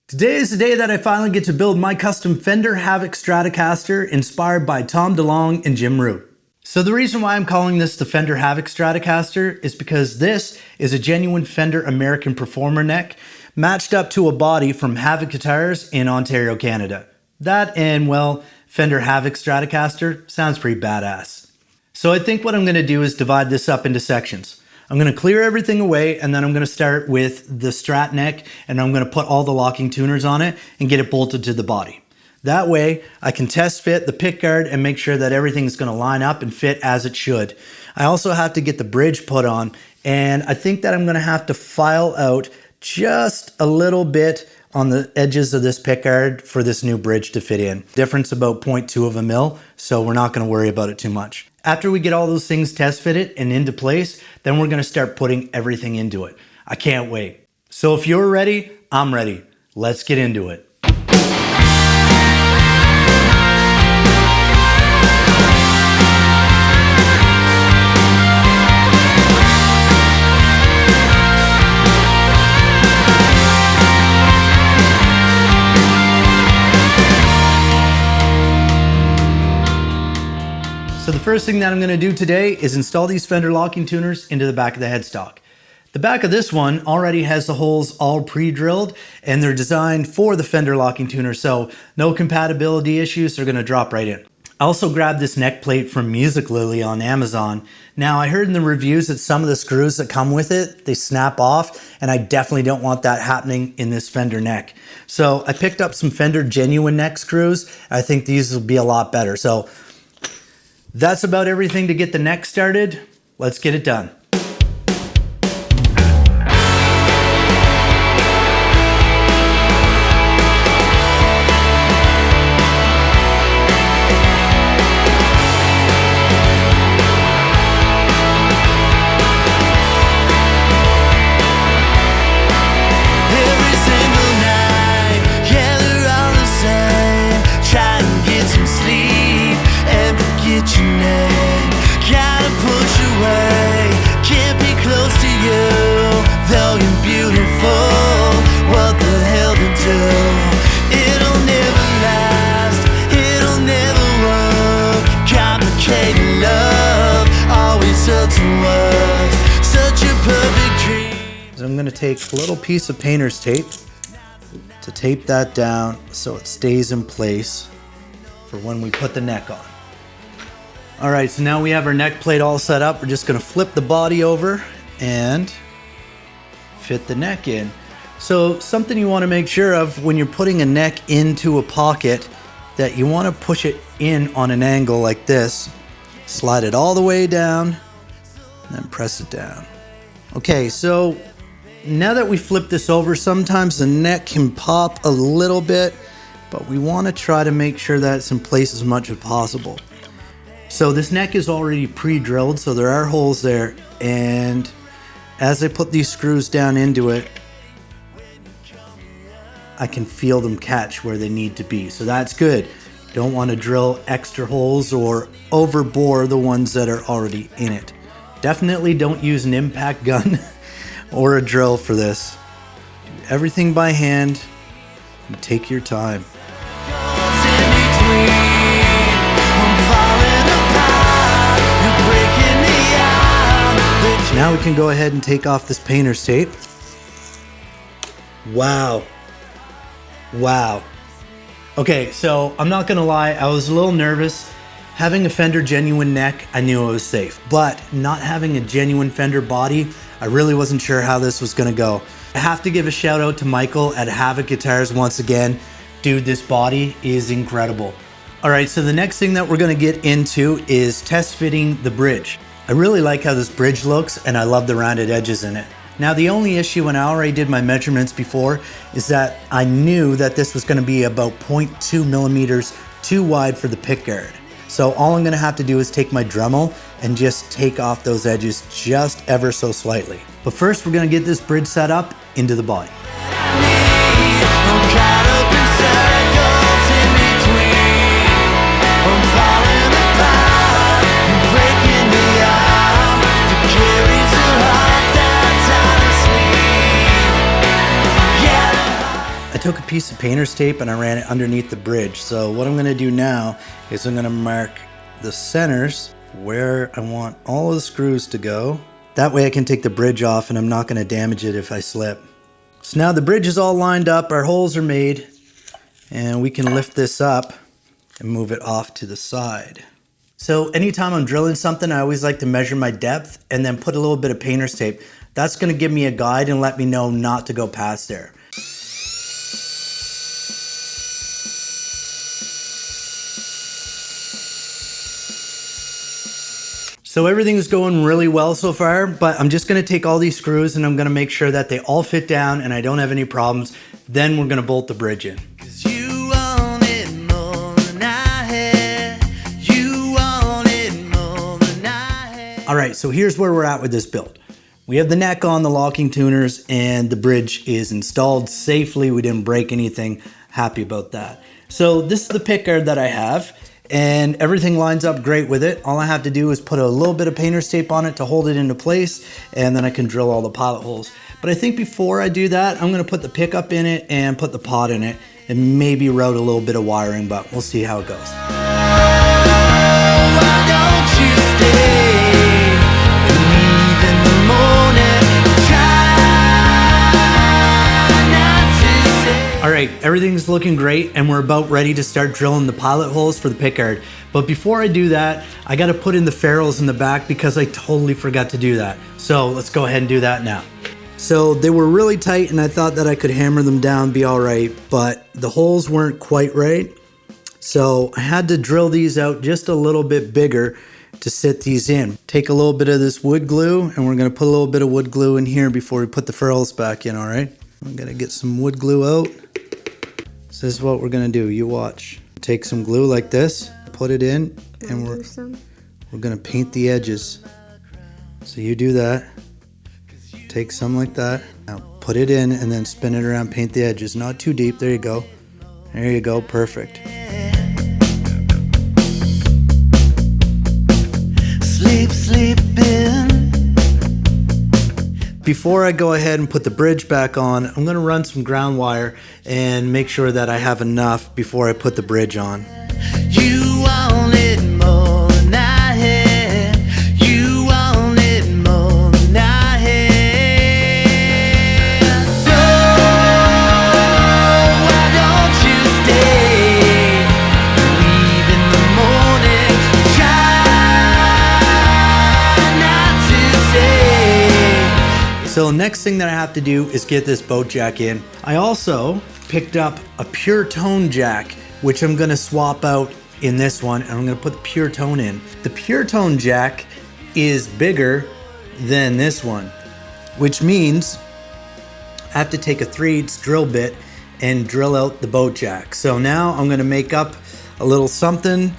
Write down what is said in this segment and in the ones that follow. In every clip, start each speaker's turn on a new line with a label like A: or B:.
A: Today is the day that I finally get to build my custom Fender Havok Stratocaster inspired by Tom DeLonge and Jim Root. So the reason why I'm calling this the Fender Havok Stratocaster is because this is a genuine Fender American Performer neck matched up to a body from Havok Guitars in Ontario, Canada. That and, well, Fender Havok Stratocaster sounds pretty badass. So I think what I'm going to do is divide this up into sections. I'm going to clear everything away, and then I'm going to start with the Strat neck, and I'm going to put all the locking tuners on it and get it bolted to the body. That way I can test fit the pickguard and make sure that everything is going to line up and fit as it should. I also have to get the bridge put on, and I think that I'm going to have to file out just a little bit on the edges of this pickguard for this new bridge to fit in. Difference about 0.2 of a mil, so we're not going to worry about it too much. After we get all those things test fitted and into place, then we're going to start putting everything into it. I can't wait. So if you're ready, I'm ready. Let's get into it. So the first thing that I'm going to do today is install these Fender locking tuners into the back of the headstock. The back of this one already has the holes all pre-drilled, and they're designed for the Fender locking tuner, so no compatibility issues, they're going to drop right in. I also grabbed this neck plate from Music Lily on Amazon. Now I heard in the reviews that some of the screws that come with it, they snap off, and I definitely don't want that happening in this Fender neck. So I picked up some Fender genuine neck screws. I think these will be a lot better. So that's about everything to get the neck started. Let's get it done. So I'm going to take a little piece of painter's tape to tape that down so it stays in place for when we put the neck on. Alright, so now we have our neck plate all set up. We're just going to flip the body over and fit the neck in. So something you want to make sure of when you're putting a neck into a pocket, that you want to push it in on an angle like this. Slide it all the way down and then press it down. Okay, so now that we flip this over, sometimes the neck can pop a little bit, but we want to try to make sure that it's in place as much as possible. So this neck is already pre-drilled, so there are holes there, and as I put these screws down into it, I can feel them catch where they need to be, so that's good. Don't want to drill extra holes or overbore the ones that are already in it. Definitely don't use an impact gun or a drill for this. Do everything by hand and take your time. So now we can go ahead and take off this painter's tape. Wow. Wow. Okay, so I'm not gonna lie, I was a little nervous. Having a Fender genuine neck, I knew I was safe, but not having a genuine Fender body, I really wasn't sure how this was gonna go. I have to give a shout out to Michael at Havok Guitars once again. Dude, this body is incredible. All right, so the next thing that we're gonna get into is test fitting the bridge. I really like how this bridge looks, and I love the rounded edges in it. Now the only issue, when I already did my measurements before, is that I knew that this was gonna be about 0.2 millimeters too wide for the pickguard. So all I'm gonna have to do is take my Dremel and just take off those edges just ever so slightly. But first we're gonna get this bridge set up into the body. I took a piece of painter's tape and I ran it underneath the bridge. So what I'm gonna do now is I'm gonna mark the centers where I want all of the screws to go. That way I can take the bridge off and I'm not gonna damage it if I slip. So now the bridge is all lined up, our holes are made, and we can lift this up and move it off to the side. So anytime I'm drilling something, I always like to measure my depth and then put a little bit of painter's tape. That's gonna give me a guide and let me know not to go past there. So everything's going really well so far, but I'm just gonna take all these screws and I'm gonna make sure that they all fit down and I don't have any problems. Then we're gonna bolt the bridge in. All right, so here's where we're at with this build. We have the neck on, the locking tuners, and the bridge is installed safely. We didn't break anything. Happy about that. So this is the pickguard that I have, and everything lines up great with it. All I have to do is put a little bit of painter's tape on it to hold it into place, and then I can drill all the pilot holes. But I think before I do that, I'm gonna put the pickup in it and put the pot in it, and maybe route a little bit of wiring, but we'll see how it goes. Why don't you stay? All right, everything's looking great and we're about ready to start drilling the pilot holes for the pickguard. But before I do that, I gotta put in the ferrules in the back because I totally forgot to do that. So let's go ahead and do that now. So they were really tight and I thought that I could hammer them down, be all right, but the holes weren't quite right. So I had to drill these out just a little bit bigger to sit these in. Take a little bit of this wood glue and we're gonna put a little bit of wood glue in here before we put the ferrules back in, all right? I'm gonna get some wood glue out. So this is what we're gonna do, you watch. Take some glue like this, put it in, and we're gonna paint the edges. So you do that, take some like that. Now put it in and then spin it around, paint the edges. Not too deep, there you go. There you go, perfect. Sleeping. Before I go ahead and put the bridge back on, I'm gonna run some ground wire and make sure that I have enough before I put the bridge on. You want it more than I had. You want it more than I had. So why don't you stay? Leave in the morning. Try not to say. So next thing that I have to do is get this boat jack in. I also picked up a pure tone jack, which I'm gonna swap out in this one, and I'm gonna put the pure tone in. The pure tone jack is bigger than this one, which means I have to take a 3/8 drill bit and drill out the boat jack. So now I'm gonna make up a little something.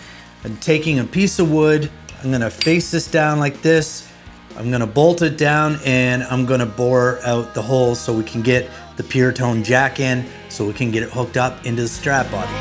A: I'm taking a piece of wood, I'm gonna face this down like this, I'm gonna bolt it down, and I'm gonna bore out the holes so we can get the pure tone jack in, so we can get it hooked up into the Strat body.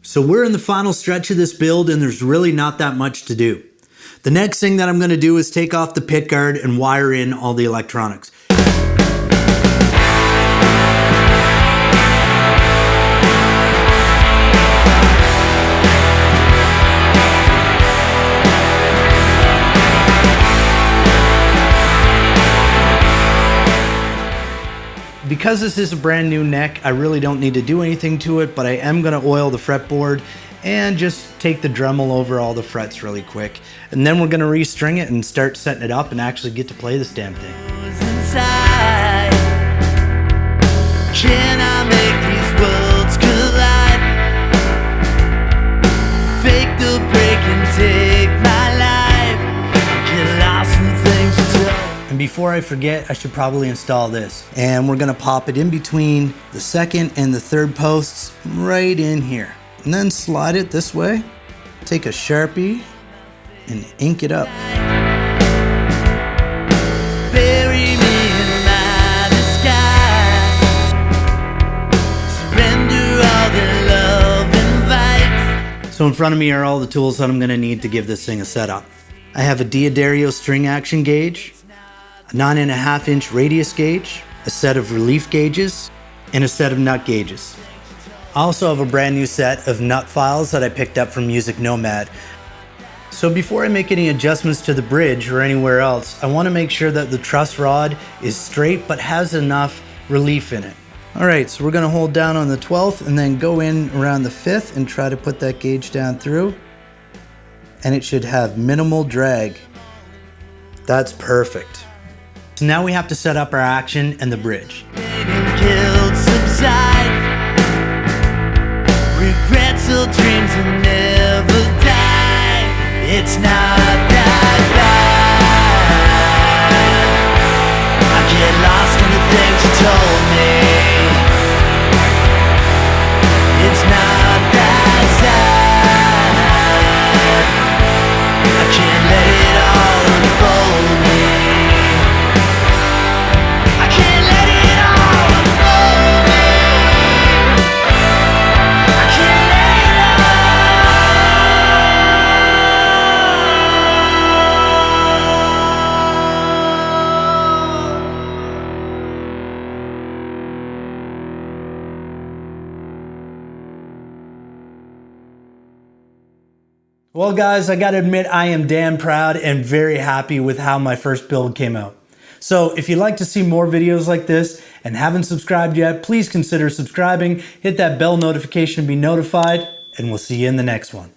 A: So we're in the final stretch of this build and there's really not that much to do. The next thing that I'm gonna do is take off the pickguard and wire in all the electronics. Because this is a brand new neck, I really don't need to do anything to it, but I am gonna oil the fretboard and just take the Dremel over all the frets really quick. And then we're gonna restring it and start setting it up and actually get to play this damn thing. Can I make these worlds collide? before I forget, I should probably install this. And we're gonna pop it in between the second and the third posts right in here. And then slide it this way. Take a Sharpie and ink it up.
B: Bury me in the sky. Surrender all the love invites.
A: So in front of me are all the tools that I'm gonna need to give this thing a setup. I have a D'Addario string action gauge, a 9.5 inch radius gauge, a set of relief gauges, and a set of nut gauges. I also have a brand new set of nut files that I picked up from Music Nomad. So before I make any adjustments to the bridge or anywhere else, I want to make sure that the truss rod is straight but has enough relief in it. Alright, so we're going to hold down on the 12th and then go in around the 5th and try to put that gauge down through. And it should have minimal drag. That's perfect. So now we have to set up our action and the bridge.
B: Guilt subside. Regrets or dreams will never die. It's not that bad. I get lost in the things you told me. It's not that sad. I can't let it all unfold me. I can't let it all unfold me. I can't let it
A: Well guys, I gotta admit I am damn proud and very happy with how my first build came out. So if you'd like to see more videos like this and haven't subscribed yet, please consider subscribing, hit that bell notification to be notified, and we'll see you in the next one.